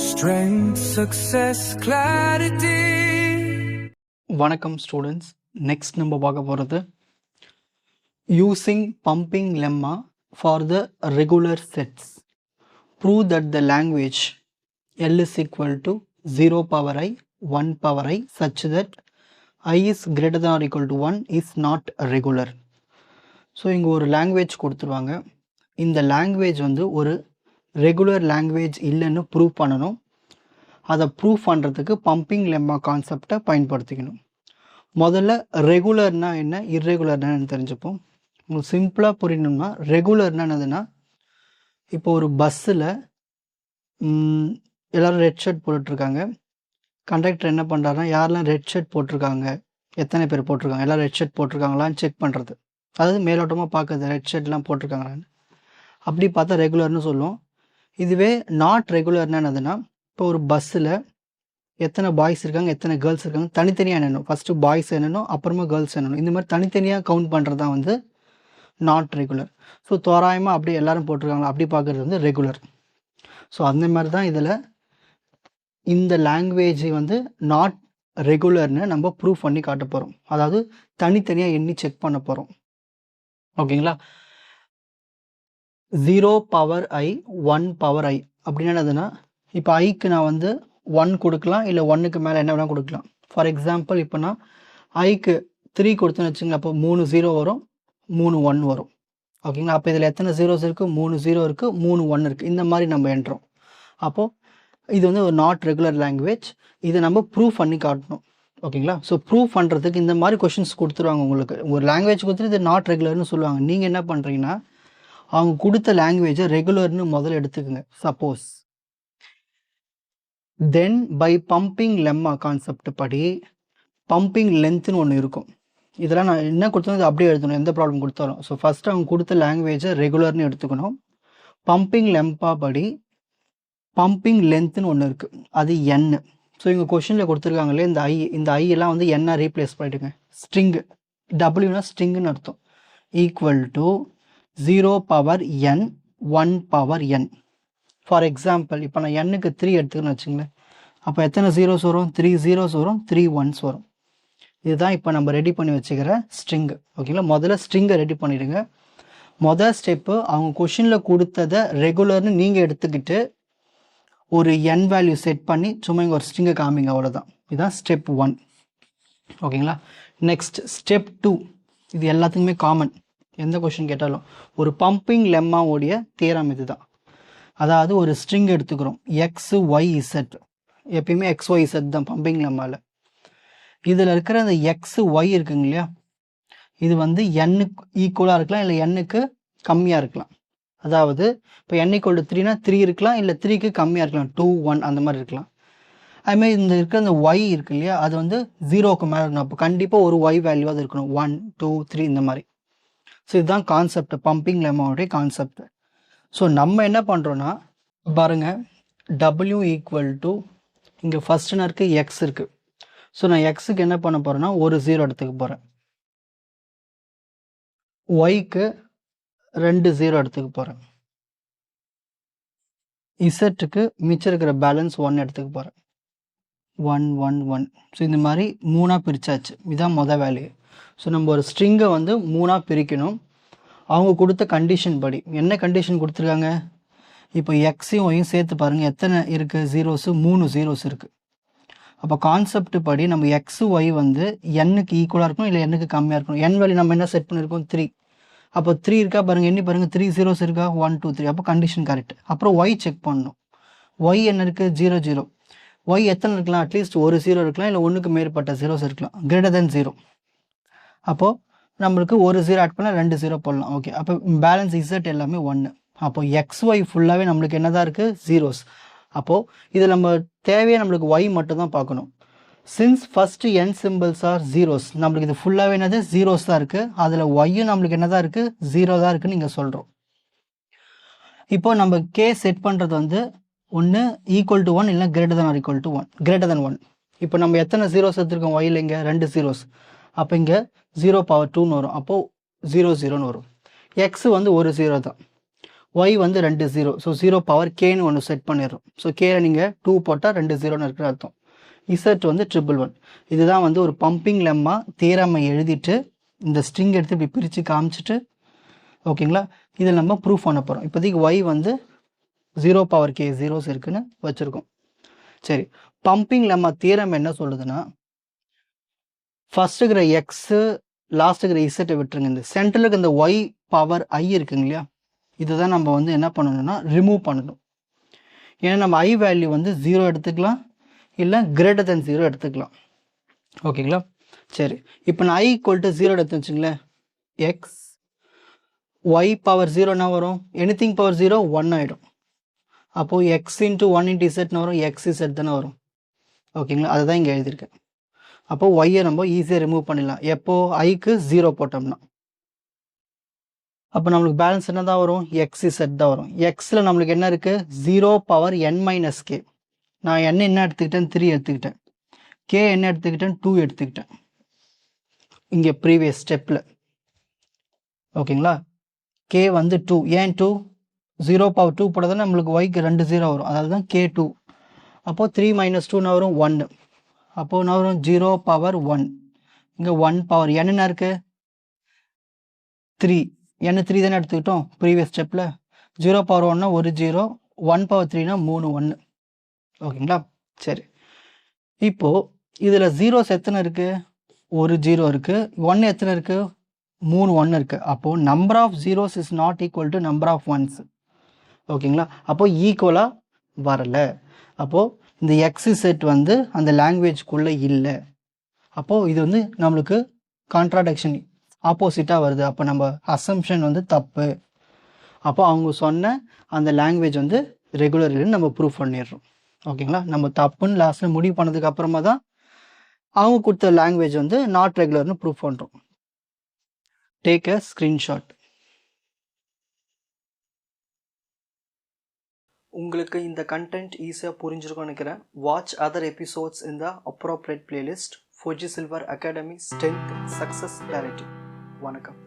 Strength, success, clarity. வணக்கம் students. Next நம்ம பார்க்க போகிறது using pumping lemma for the regular sets. Prove that the language L is equal to 0 power I 1 power I such that I is greater than or equal to 1 is not regular. So இங்கே ஒரு language கொடுத்துருவாங்க. இந்த language வந்து ஒரு regular language இல்லைன்னு prove பண்ணணும். அதை prove பண்ணுறதுக்கு பம்பிங் லெம்மா கான்செப்டை பயன்படுத்திக்கணும். முதல்ல ரெகுலர்னா என்ன, இர்ரெகுலர்னா என்ன தெரிஞ்சுப்போம். உங்களுக்கு சிம்பிளாக புரியணும்னா ரெகுலர்னா என்னதுன்னா, இப்போ ஒரு பஸ்ஸில் எல்லோரும் ரெட் ஷர்ட் போட்டுட்ருக்காங்க. கண்டக்டர் என்ன பண்ணுறாருனா, யாரெல்லாம் ரெட் ஷர்ட் போட்டிருக்காங்க, எத்தனை பேர் போட்டிருக்காங்க, எல்லோரும் ரெட் ஷர்ட் போட்டிருக்காங்களான்னு செக் பண்ணுறது. அதாவது மேலோட்டமாக பார்க்குறது ரெட் ஷர்ட்லாம் போட்டிருக்காங்களான்னு. அப்படி பார்த்தா ரெகுலர்னு சொல்லுவோம். இதுவே நாட் ரெகுலர்னா என்னதுன்னா, இப்போ ஒரு பஸ்ஸில் எத்தனை பாய்ஸ் இருக்காங்க, எத்தனை கேர்ள்ஸ் இருக்காங்க தனித்தனியாக என்னணும். ஃபஸ்ட்டு பாய்ஸ் என்னணும், அப்புறமா கேர்ள்ஸ் என்னணும். இந்த மாதிரி தனித்தனியாக கவுண்ட் பண்ணுறது தான் வந்து நாட் ரெகுலர். ஸோ தோராயமாக அப்படி எல்லோரும் போட்டிருக்காங்களா அப்படி பார்க்குறது வந்து ரெகுலர். ஸோ அந்த மாதிரி தான் இதில் இந்த லாங்குவேஜ் வந்து நாட் ரெகுலர்னு நம்ம ப்ரூவ் பண்ணி காட்ட போகிறோம். அதாவது தனித்தனியாக எண்ணி செக் பண்ண போகிறோம். ஓகேங்களா. 0 power I 1 power I அப்படின்னா என்னதுன்னா, இப்போ ஐக்கு நான் வந்து 1 கொடுக்கலாம், இல்லை 1க்கு மேலே என்ன வேணால் கொடுக்கலாம். ஃபார் எக்ஸாம்பிள் இப்போ நான் ஐக்கு 3 கொடுத்தேன்னு வச்சுங்களேன். அப்போ 3 0 வரும், 3 1 வரும். ஓகேங்களா. அப்போ இதில் எத்தனை ஜீரோஸ் இருக்குது, 3 0 இருக்குது, 3 1 இருக்குது. இந்த மாதிரி நம்ம எண்றோம். அப்போது இது வந்து ஒரு நாட் ரெகுலர் லாங்குவேஜ். இதை நம்ம ப்ரூவ் பண்ணி காட்டணும். ஓகேங்களா. ஸோ ப்ரூவ் பண்ணுறதுக்கு இந்த மாதிரி கொஷின்ஸ் கொடுத்துருவாங்க. உங்களுக்கு ஒரு லாங்குவேஜ் கொடுத்துட்டு இது நாட் ரெகுலர்னு சொல்லுவாங்க. நீங்கள் என்ன பண்ணுறீங்கன்னா, அவங்க கொடுத்த லாங்குவேஜை ரெகுலர்னு முதல்ல எடுத்துக்கோங்க. Suppose then by pumping lemma concept படி பம்பிங் லென்த்னு ஒன்று இருக்கும். இதெல்லாம் நான் என்ன கொடுத்தோம் இது அப்படியே எழுதணும், எந்த ப்ராப்ளம் கொடுத்தாலும். ஸோ ஃபஸ்ட்டு அவங்க கொடுத்த லாங்குவேஜை ரெகுலர்னு எடுத்துக்கணும். பம்பிங் லெம்பா படி பம்பிங் லென்த்னு ஒன்று இருக்குது, அது என். ஸோ இங்கே கொஷினில் கொடுத்துருக்காங்களே இந்த ஐ எல்லாம் வந்து என்ன ரீப்ளேஸ் பண்ணிவிடுங்க. ஸ்ட்ரிங்கு, டபிள்யூனா ஸ்ட்ரிங்குன்னு அர்த்தம். Equal to 0 power n 1 power n. For example இப்போ நான் எண்ணுக்கு 3 எடுத்துக்கணும்னு வச்சுங்களேன். அப்போ எத்தனை ஜீரோஸ் வரும், 3 zeros வரும், 3 1s வரும். இதுதான் இப்போ நம்ம ரெடி பண்ணி வச்சுக்கிற ஸ்ட்ரிங்கு. ஓகேங்களா. முதல்ல ஸ்ட்ரிங்கை ரெடி பண்ணிவிடுங்க. மொதல் ஸ்டெப்பு அவங்க கொஷினில் கொடுத்ததை ரெகுலர்னு நீங்கள் எடுத்துக்கிட்டு ஒரு n வேல்யூ செட் பண்ணி சும்மா இங்கே ஒரு ஸ்ட்ரிங்கை காமிங்க, அவ்வளோதான். இதுதான் ஸ்டெப் 1. ஓகேங்களா. நெக்ஸ்ட் ஸ்டெப் 2, இது எல்லாத்துக்குமே காமன். எந்த கொஷின் கேட்டாலும் ஒரு பம்பிங் லெம்மாவுடைய தியரம் இது தான். அதாவது ஒரு ஸ்ட்ரிங் எடுத்துக்கிறோம், எக்ஸ் ஒய் இசட். எப்பயுமே எக்ஸ் ஒய் இசட் தான் பம்பிங் லெம்மாவில். இதில் இருக்கிற அந்த எக்ஸ் ஒய் இருக்குங்க இல்லையா, இது வந்து எண்ணுக்கு ஈக்குவலாக இருக்கலாம், இல்லை எண்ணுக்கு கம்மியாக இருக்கலாம். அதாவது இப்போ n = 3னா 3 இருக்கலாம், இல்லை 3க்கு கம்மியாக இருக்கலாம், 2 1 அந்த மாதிரி இருக்கலாம். அதுமாதிரி இந்த இருக்கிற அந்த ஒய் இருக்கு இல்லையா, அது வந்து 0க்கு மேலே இருக்கணும். அப்போ கண்டிப்பாக ஒரு ஒய் வேல்யூ அது இருக்கணும், 1 2 3 இந்த மாதிரி. ஸோ இதுதான் கான்செப்ட், பம்பிங் லெம்மாவுடைய கான்செப்ட். ஸோ நம்ம என்ன பண்ணுறோன்னா பாருங்கள், W ஈக்குவல் டு இங்கே ஃபஸ்ட்டுன்னு இருக்குது, எக்ஸ் இருக்குது. ஸோ நான் எக்ஸுக்கு என்ன பண்ண போகிறேன்னா ஒரு 0 எடுத்துக்க போகிறேன். ஒய்க்கு 2 0 எடுத்துக்க போகிறேன். இசட்டுக்கு மிச்சம் இருக்கிற பேலன்ஸ் 1 எடுத்துக்க போகிறேன். 1 1 1. ஸோ இந்த மாதிரி 3ஆக பிரித்தாச்சு. இதுதான் மொதல் வேல்யூ. ஸோ நம்ம ஒரு ஸ்ட்ரிங்கை வந்து 3ஆக பிரிக்கணும். அவங்க கொடுத்த கண்டிஷன் படி என்ன கண்டிஷன் கொடுத்துருக்காங்க, இப்போ எக்ஸையும் ஒய்யும் சேர்த்து பாருங்கள் எத்தனை இருக்குது, ஜீரோஸு 3 zeros இருக்குது. அப்போ கான்செப்ட் படி நம்ம எக்ஸு ஒய் வந்து எண்ணுக்கு ஈக்குவலாக இருக்கணும், இல்லை எண்ணுக்கு கம்மியாக இருக்கணும். என் வேல்யூ நம்ம என்ன செட் பண்ணியிருக்கோம், 3. அப்போ 3 இருக்கா பாருங்கள், எண்ணி பாருங்கள், 3 zeros இருக்கா, 1 2 3. அப்போ கண்டிஷன் கரெக்ட். அப்புறம் ஒய் செக் பண்ணணும். ஒய் என்ன இருக்குது, 0 0. ஒய் எத்தனை இருக்கலாம், அட்லீஸ்ட் ஒரு 0 இருக்கலாம், இல்லை ஒன்றுக்கு மேற்பட்ட ஜீரோஸ் இருக்கலாம், greater than 0. அப்போது நம்மளுக்கு ஒரு 0 ஆட் பண்ணால் 2 0 போடலாம். ஓகே. அப்போ பேலன்ஸ் இசட் எல்லாமே 1. அப்போ எக்ஸ் ஒய் ஃபுல்லாகவே நம்மளுக்கு என்ன தான் இருக்குது, ஜீரோஸ். அப்போது இதில் நம்ம தேவையாக நம்மளுக்கு ஒய் மட்டும் தான் பார்க்கணும். Since first n symbols R zeros, நம்மளுக்கு இது ஃபுல்லாகவே என்னது ஜீரோஸ் தான் இருக்குது. அதில் ஒய்யும் நம்மளுக்கு என்ன தான் இருக்குது, 0 தான் இருக்குதுன்னு நீங்கள் சொல்கிறோம். இப்போ நம்ம கே செட் பண்ணுறது வந்து ஒன்று ஈக்குவல் டு 1 இல்லை greater than or equal to 1, greater than 1. இப்போ நம்ம எத்தனை ஜீரோஸ் எடுத்துருக்கோம் ஒயில், இங்கே 2 zeros. அப்போ இங்கே 0 power 2ன்னு வரும். அப்போது 0 0ன்னு வரும். எக்ஸு வந்து ஒரு 0 தான். y வந்து 2 0. ஸோ 0 பவர் கேன்னு ஒன்று செட் பண்ணிடுறோம். ஸோ கேல நீங்கள் 2 போட்டால் 2 0ன்னு இருக்கிற அர்த்தம். இசட் வந்து 111. இதுதான் வந்து ஒரு பம்பிங் லெம்மா தியரமை எழுதிட்டு இந்த ஸ்ட்ரிங் எடுத்து இப்படி பிரித்து காமிச்சிட்டு ஓகேங்களா, இதில் நம்ம ப்ரூஃப் பண்ண போகிறோம். இப்போதைக்கு y வந்து 0 பவர் k ஜீரோஸ் இருக்குன்னு வச்சுருக்கோம். சரி, பம்பிங் லெம்மா தியரம் என்ன சொல்லுதுன்னா, ஃபர்ஸ்ட் இருக்கிற எக்ஸு லாஸ்ட் இருக்கிற இசட்டை விட்டுருங்க. இந்த சென்டரில் இருக்க இந்த y பவர் i இருக்குங்க இல்லையா, இதுதான் நம்ம வந்து என்ன பண்ணணும்னா ரிமூவ் பண்ணணும். ஏன்னா நம்ம i வேல்யூ வந்து 0 எடுத்துக்கலாம், இல்லை கிரேட்டர் தென் 0 எடுத்துக்கலாம். ஓகேங்களா. சரி, இப்போ நான் i ஈக்குவல் டு 0 எடுத்து வச்சுங்களேன், எக்ஸ் y பவர் 0 என்ன வரும், எனிதிங் பவர் 0 1 ஆகிடும். அப்போது எக்ஸ் இன்ட்டு 1 இன்ட்டு இசட்னு வரும், எக்ஸ் இசட் தானே வரும். ஓகேங்களா, அதை தான் இங்கே எழுதியிருக்கேன். அப்போது ஒய்யை நம்ம ஈஸியாக ரிமூவ் பண்ணிடலாம். எப்போது ஐக்கு 0 போட்டோம்னா. அப்போ நம்மளுக்கு பேலன்ஸ் என்ன தான் வரும், எக்ஸ் இசட் தான் வரும். எக்ஸில் நம்மளுக்கு என்ன இருக்குது, 0 பவர் n மைனஸ் கே. நான் n என்ன எடுத்துக்கிட்டேன், 3 எடுத்துக்கிட்டேன். கே என்ன எடுத்துக்கிட்டேன், 2 எடுத்துக்கிட்டேன் இங்கே ப்ரீவியஸ் ஸ்டெப்பில். ஓகேங்களா, கே வந்து 2. ஏன் 2, 0 பவர் 2 போட்டதால் நம்மளுக்கு ஒய்க்கு 2 0 வரும், அதாவது தான் கே 2. அப்போது 3 மைனஸ் 2 வரும் 1. அப்போது என்ன வரும், 0 பவர் 1. இங்கே 1 பவர் n என்ன இருக்குது, 3. n 3 தானே எடுத்துக்கிட்டோம் ப்ரீவியஸ் ஸ்டெப்பில். 0 பவர் 1னா ஒரு 0, 1 பவர் 3னா 3 1. ஓகேங்களா. சரி, இப்போது இதில் ஜீரோஸ் எத்தனை இருக்குது, ஒரு 0 இருக்குது. 1 எத்தனை இருக்குது, 3 1 இருக்குது. அப்போது number of zeros is not equal to number of ones. ஓகேங்களா, அப்போது ஈக்குவலாக வரலை. அப்போது இந்த எக்ஸு செட் வந்து அந்த லாங்குவேஜ்குள்ளே இல்லை. அப்போது இது வந்து நம்மளுக்கு கான்ட்ராடக்ஷன் ஆப்போசிட்டாக வருது. அப்போ நம்ம அசம்ஷன் வந்து தப்பு. அப்போ அவங்க சொன்ன அந்த லாங்குவேஜ் வந்து ரெகுலர் இல்லைன்னு நம்ம ப்ரூஃப் பண்ணிடுறோம். ஓகேங்களா, நம்ம தப்புன்னு லாஸ்ட்டில் முடிவு பண்ணதுக்கு அப்புறமா தான் அவங்க கொடுத்த லாங்குவேஜ் வந்து நாட் ரெகுலர்னு ப்ரூஃப் பண்ணுறோம். Take a screenshot. உங்களுக்கு இந்த கண்டென்ட் ஈஸியாக புரிஞ்சிருக்கும்னு நினைக்கிறேன். வாட்ச் அதர் எபிசோட்ஸ் இன் த appropriate playlist. Fuji silver academy strength success clarity. வணக்கம்.